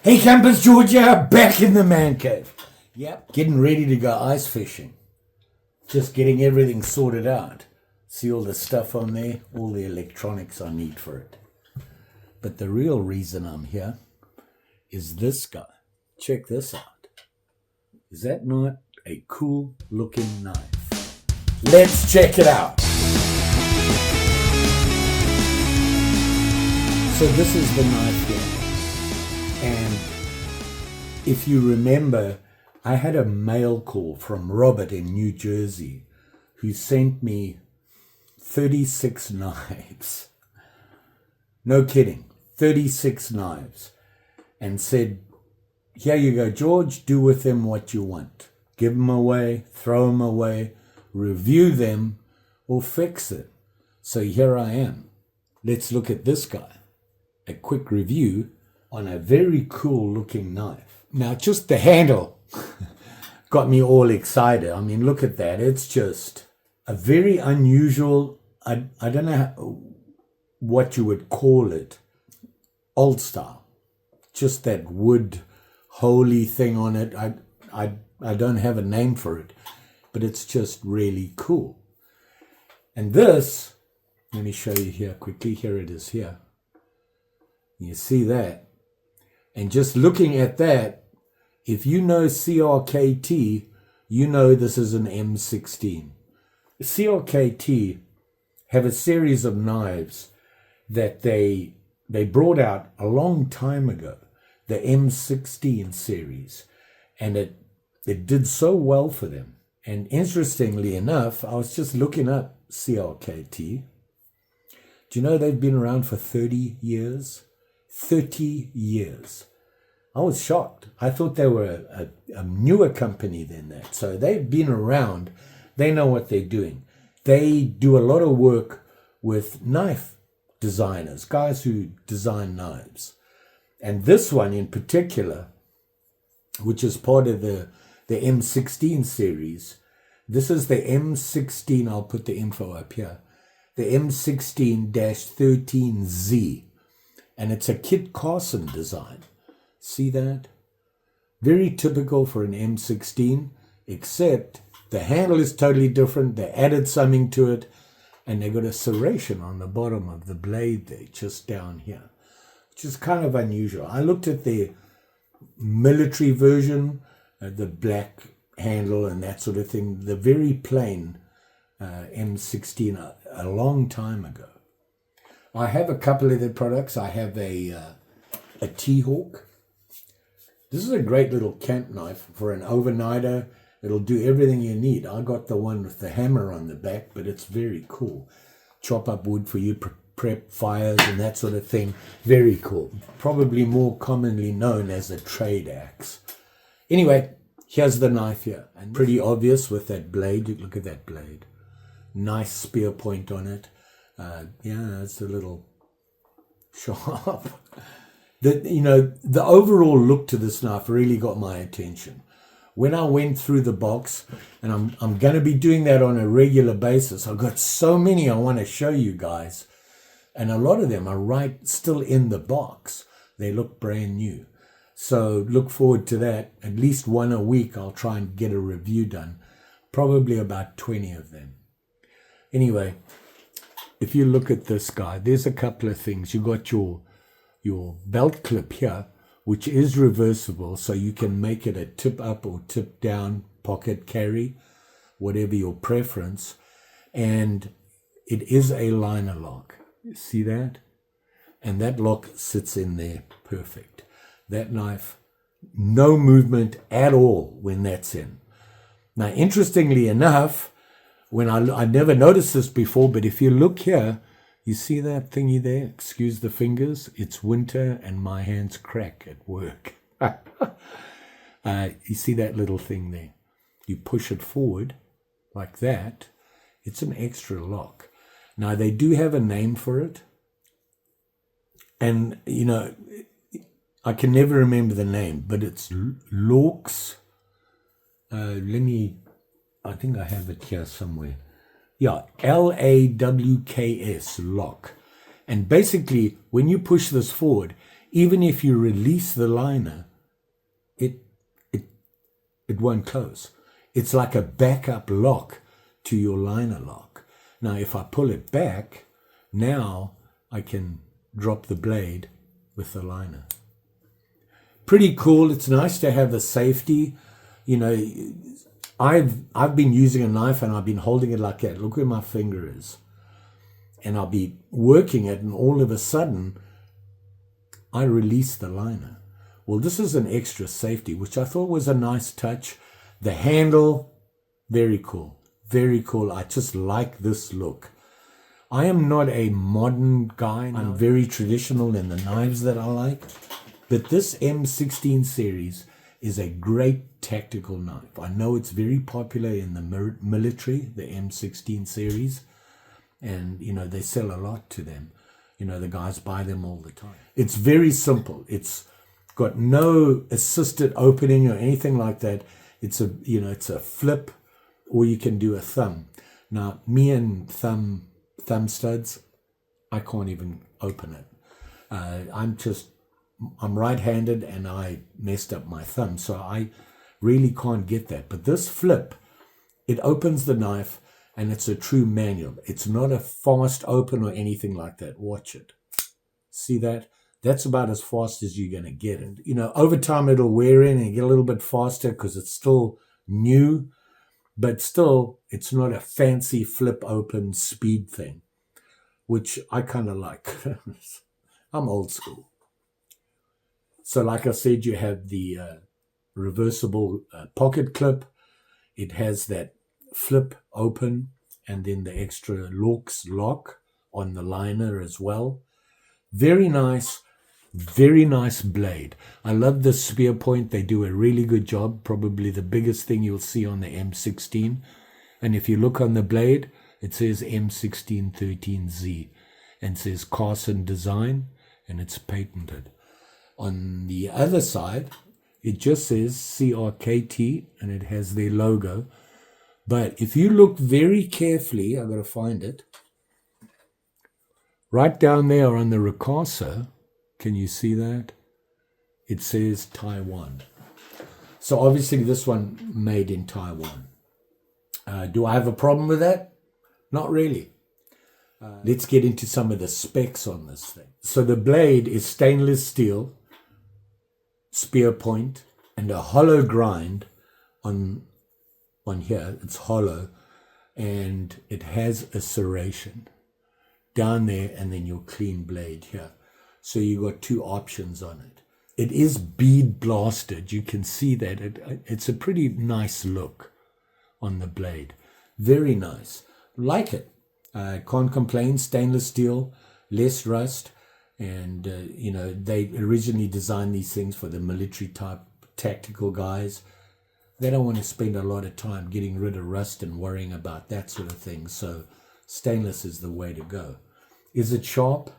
Hey campers, Georgia, back in the man cave. Yep, getting ready to go ice fishing. Just getting everything sorted out. See all the stuff on there, all the electronics I need for it. But the real reason I'm here is this guy. Check this out. Is that not a cool looking knife? Let's check it out. So this is the knife here. And if you remember, I had a mail call from Robert in New Jersey who sent me 36 knives. No kidding, 36 knives. And said, here you go, George, do with them what you want. Give them away, throw them away, review them, or fix it. So here I am. Let's look at this guy. A quick review on a very cool looking knife. Now just the handle got me all excited. I mean, look at that. It's just a very unusual, I don't know what you would call it, old style. Just that wood holy thing on it. I don't have a name for it, but it's just really cool. And this, let me show you here quickly. Here it is here. You see that? And just looking at that, if you know CRKT, you know this is an M16. CRKT have a series of knives that they brought out a long time ago, the M16 series, and it did so well for them. And interestingly enough, I was just looking up CRKT. Do you know they've been around for 30 years? 30 years. I was shocked. I thought they were a newer company than that. So they've been around. They know what they're doing. They do a lot of work with knife designers, guys who design knives. And this one in particular, which is part of the M16 series, this is the M16, I'll put the info up here, the M16-13z. And it's a Kit Carson design. See that? Very typical for an M16, except the handle is totally different. They added something to it, and they got a serration on the bottom of the blade there, just down here, which is kind of unusual. I looked at the military version, the black handle and that sort of thing, the very plain M16 a long time ago. I have a couple of their products. I have a T-Hawk. This is a great little camp knife for an overnighter. It'll do everything you need. I got the one with the hammer on the back, but it's very cool. Chop up wood for you, prep fires and that sort of thing. Very cool. Probably more commonly known as a trade axe. Anyway, here's the knife here. And pretty obvious with that blade. Look at that blade. Nice spear point on it. Yeah, it's a little sharp. The overall look to this knife really got my attention. When I went through the box, and I'm going to be doing that on a regular basis, I've got so many I want to show you guys, and a lot of them are still in the box. They look brand new. So look forward to that. At least one a week I'll try and get a review done. Probably about 20 of them. Anyway, if you look at this guy, there's a couple of things. You got your belt clip here, which is reversible, so you can make it a tip up or tip down pocket carry, whatever your preference. And it is a liner lock. You see that? And that lock sits in there perfect. That knife, no movement at all when that's in. Now, interestingly enough, when I never noticed this before, but if you look here, you see that thingy there? Excuse the fingers. It's winter and my hands crack at work. You see that little thing there? You push it forward like that. It's an extra lock. Now, they do have a name for it. And, I can never remember the name, but it's Lawks. I think I have it here somewhere. Yeah, LAWKS, lock. And basically, when you push this forward, even if you release the liner, it won't close. It's like a backup lock to your liner lock. Now, if I pull it back, now I can drop the blade with the liner. Pretty cool. It's nice to have a safety. You know, I've been using a knife and I've been holding it like that. Look where my finger is. And I'll be working it, and all of a sudden, I release the liner. Well, this is an extra safety, which I thought was a nice touch. The handle, very cool. Very cool. I just like this look. I am not a modern guy. I'm very traditional in the knives that I like. But this M16 series is a great tactical knife. I know it's very popular in the military, the M16 series. And, you know, they sell a lot to them. You know, the guys buy them all the time. It's very simple. It's got no assisted opening or anything like that. It's a flip, or you can do a thumb. Now, me and thumb studs, I can't even open it. I'm right-handed and I messed up my thumb, so I really can't get that. But this flip, it opens the knife, and it's a true manual. It's not a fast open or anything like that. Watch it. See that? That's about as fast as you're going to get it. You know, over time it'll wear in and get a little bit faster because it's still new, but still it's not a fancy flip open speed thing, which I kind of like. I'm old school. So like I said, you have the reversible pocket clip. It has that flip open and then the extra Lorx lock on the liner as well. Very nice blade. I love the spear point. They do a really good job. Probably the biggest thing you'll see on the M16. And if you look on the blade, it says M16-13z and says Carson design, and it's patented. On the other side, it just says CRKT and it has their logo. But if you look very carefully, I've got to find it. Right down there on the ricasso, can you see that? It says Taiwan. So obviously this one made in Taiwan. Do I have a problem with that? Not really. Let's get into some of the specs on this thing. So the blade is stainless steel, spear point, and a hollow grind on here. It's hollow, and it has a serration down there, and then your clean blade here. So you got two options on it. It is bead blasted. You can see that it's a pretty nice look on the blade. Very nice. Like it. Can't complain. Stainless steel, less rust, and you know, they originally designed these things for the military type tactical guys. They don't want to spend a lot of time getting rid of rust and worrying about that sort of thing. So stainless is the way to go. Is it sharp?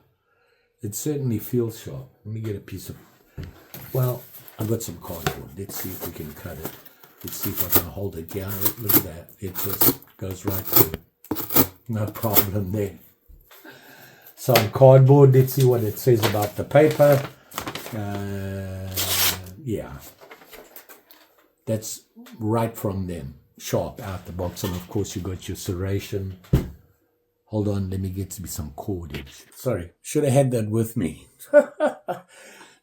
It certainly feels sharp. Let me get a piece of... Well, I've got some cardboard. Let's see if we can cut it. Let's see if I can hold it down. Look at that. It just goes right through. No problem there. So on cardboard, let's see what it says about the paper. Yeah. That's right from them, sharp out the box. And of course you got your serration. Hold on, let me get me some cordage. Sorry, should have had that with me.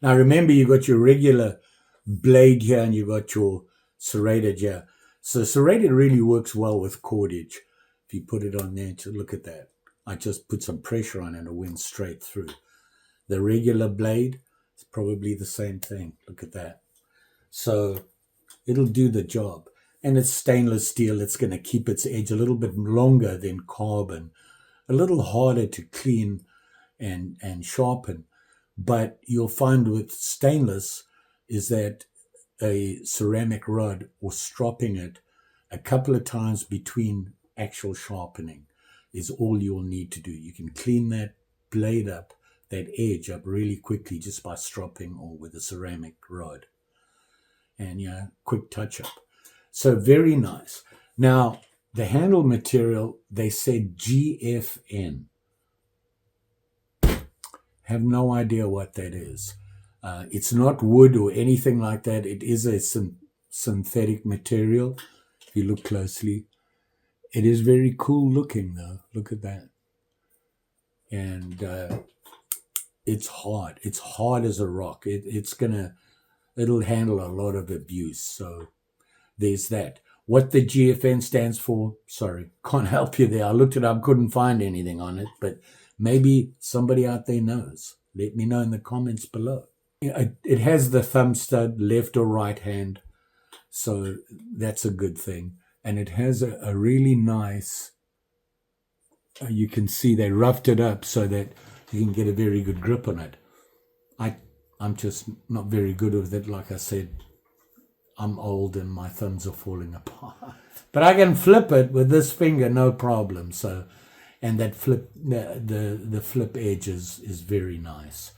Now remember, you got your regular blade here and you got your serrated here. So serrated really works well with cordage. If you put it on there, to look at that. I just put some pressure on it and it went straight through. The regular blade is probably the same thing. Look at that. So it'll do the job. And it's stainless steel. It's going to keep its edge a little bit longer than carbon. A little harder to clean and sharpen. But you'll find with stainless is that a ceramic rod or stropping it a couple of times between actual sharpening is all you'll need to do. You can clean that blade up, that edge up really quickly just by stropping or with a ceramic rod. And, you know, quick touch up. So very nice. Now, the handle material, they said GFN. Have no idea what that is. It's not wood or anything like that. It is a synthetic material. If you look closely, it is very cool looking though. Look at that. And it's hard. It's hard as a rock. It'll handle a lot of abuse. So there's that. What the GFN stands for, sorry, can't help you there. I looked it up, couldn't find anything on it, but maybe somebody out there knows. Let me know in the comments below. It has the thumb stud, left or right hand, so that's a good thing. And it has a really nice, you can see they roughed it up so that you can get a very good grip on it. I'm just not very good with it. Like I said, I'm old and my thumbs are falling apart. But I can flip it with this finger, no problem. So, and that flip, the flip edge is very nice.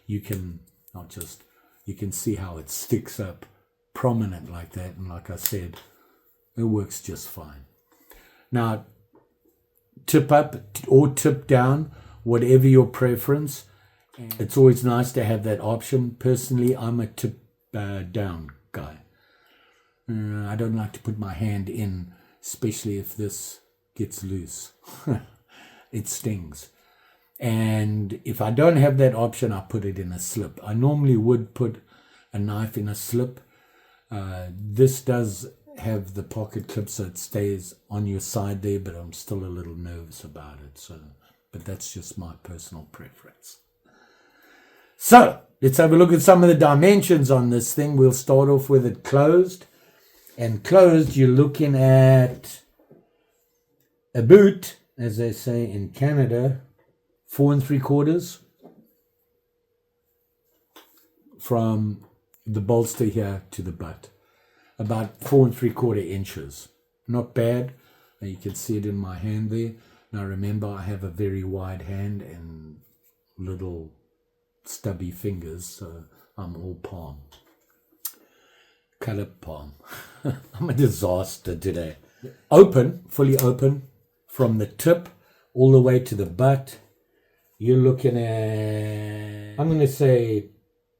You can see how it sticks up prominent like that. And like I said, it works just fine. Now, tip up or tip down, whatever your preference. It's always nice to have that option. Personally, I'm a tip down guy. I don't like to put my hand in, especially if this gets loose. It stings. And if I don't have that option, I put it in a slip. I normally would put a knife in a slip. This does have the pocket clip so it stays on your side there, but I'm still a little nervous about it. But that's just my personal preference. So let's have a look at some of the dimensions on this thing. We'll start off with it closed. And closed, you're looking at a boot, as they say in Canada, 4 3/4 from the bolster here to the butt. About 4 3/4 inches. Not bad. You can see it in my hand there. Now remember, I have a very wide hand and little stubby fingers, so I'm all palm. Colored palm. I'm a disaster today. Open, fully open, from the tip all the way to the butt. You're looking at, I'm going to say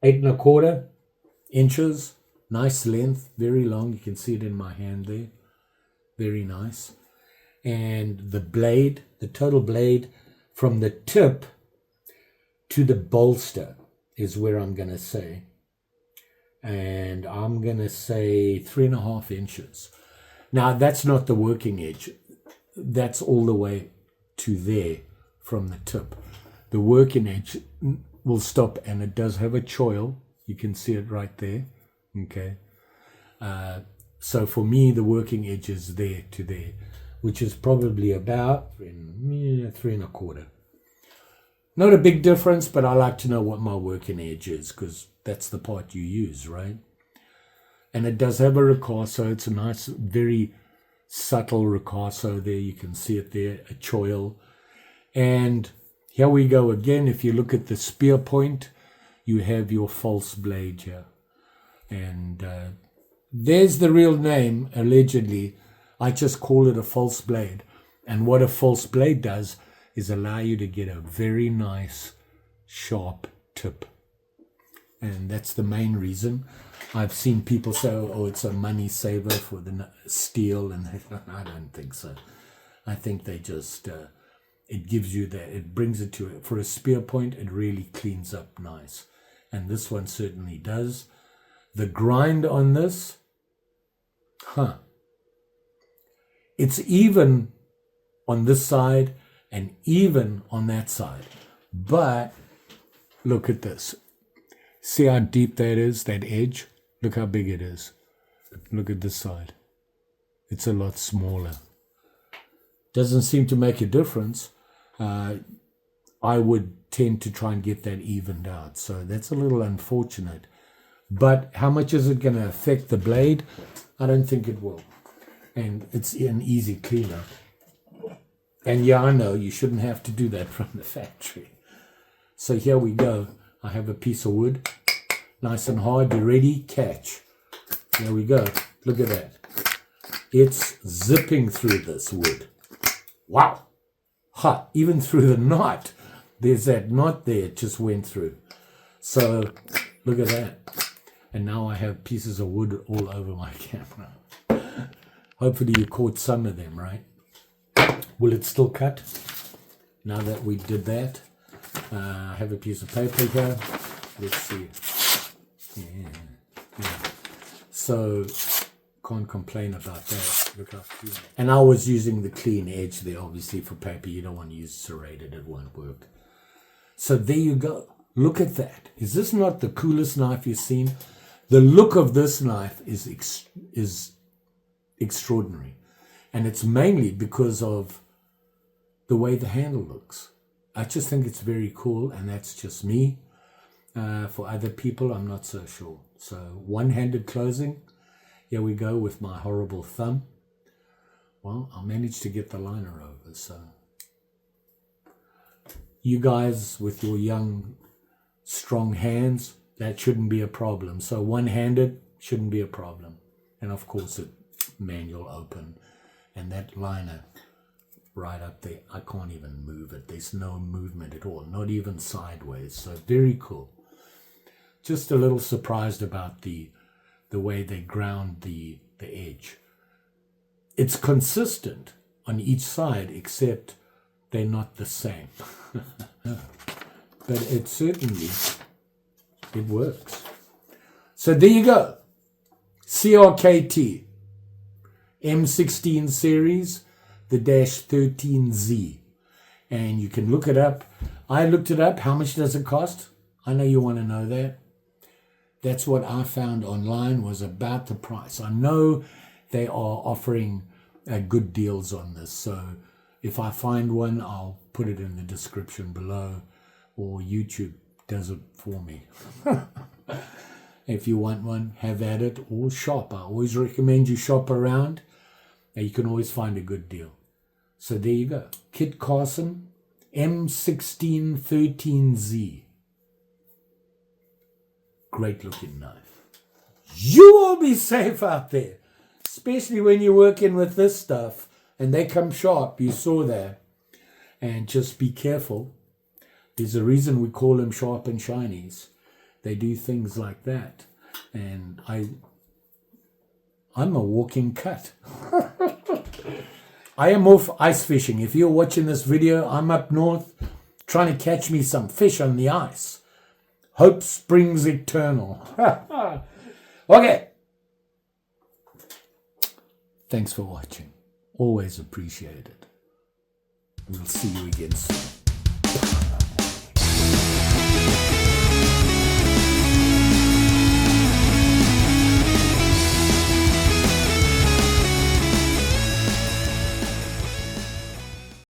8 1/4 inches. Nice length, very long. You can see it in my hand there. Very nice. And the blade, the total blade from the tip to the bolster is where I'm going to say. And I'm going to say 3 1/2 inches. Now, that's not the working edge. That's all the way to there from the tip. The working edge will stop, and it does have a choil. You can see it right there. Okay. So for me, the working edge is there to there, which is probably about 3 1/4. Not a big difference, but I like to know what my working edge is because that's the part you use, right? And it does have a ricasso. It's a nice, very subtle ricasso there. You can see it there, a choil. And here we go again. If you look at the spear point, you have your false blade here. And there's the real name, allegedly. I just call it a false blade. And what a false blade does is allow you to get a very nice, sharp tip. And that's the main reason. I've seen people say, oh, it's a money saver for the steel. And I don't think so. I think they just, it gives you that, it brings it to it. For a spear point, it really cleans up nice. And this one certainly does. The grind on this, it's even on this side and even on that side. But look at this. See how deep that is, that edge? Look how big it is. Look at this side. It's a lot smaller. Doesn't seem to make a difference. I would tend to try and get that evened out. So that's a little unfortunate. But how much is it going to affect the blade? I don't think it will. And it's an easy cleanup. And yeah, I know you shouldn't have to do that from the factory. So here we go. I have a piece of wood. Nice and hard. You ready? Catch. There we go. Look at that. It's zipping through this wood. Wow. Ha, even through the knot. There's that knot there. It just went through. So Look at that. And now I have pieces of wood all over my camera. Hopefully you caught some of them, right? Will it still cut? Now that we did that, I have a piece of paper here. Let's see. Yeah. So, can't complain about that. Look how clean. And I was using the clean edge there, obviously, for paper. You don't want to use serrated, it won't work. So there you go. Look at that. Is this not the coolest knife you've seen? The look of this knife is extraordinary. And it's mainly because of the way the handle looks. I just think it's very cool, and that's just me. For other people, I'm not so sure. So one-handed closing. Here we go with my horrible thumb. Well, I managed to get the liner over, so you guys with your young, strong hands, that shouldn't be a problem. So one-handed shouldn't be a problem. And of course, it manual open. And that liner right up there, I can't even move it. There's no movement at all, not even sideways. So very cool. Just a little surprised about the way they ground the edge. It's consistent on each side, except they're not the same. But it certainly, it works. So there you go. CRKT M16 series, the -13Z. And you can look it up. I looked it up. How much does it cost? I know you want to know that. That's what I found online, was about the price. I know they are offering good deals on this. So if I find one, I'll put it in the description below, or YouTube does it for me. If you want one, have at it, or shop. I always recommend you shop around, and you can always find a good deal. So there you go. Kit Carson M16-13z. Great looking knife. You all be safe out there, especially when you're working with this stuff and they come sharp. You saw that. And just be careful. There's a reason we call them sharp and shinies. They do things like that. And I'm a walking cut. I am off ice fishing. If you're watching this video, I'm up north trying to catch me some fish on the ice. Hope springs eternal. Okay. Thanks for watching. Always appreciate it. We'll see you again soon.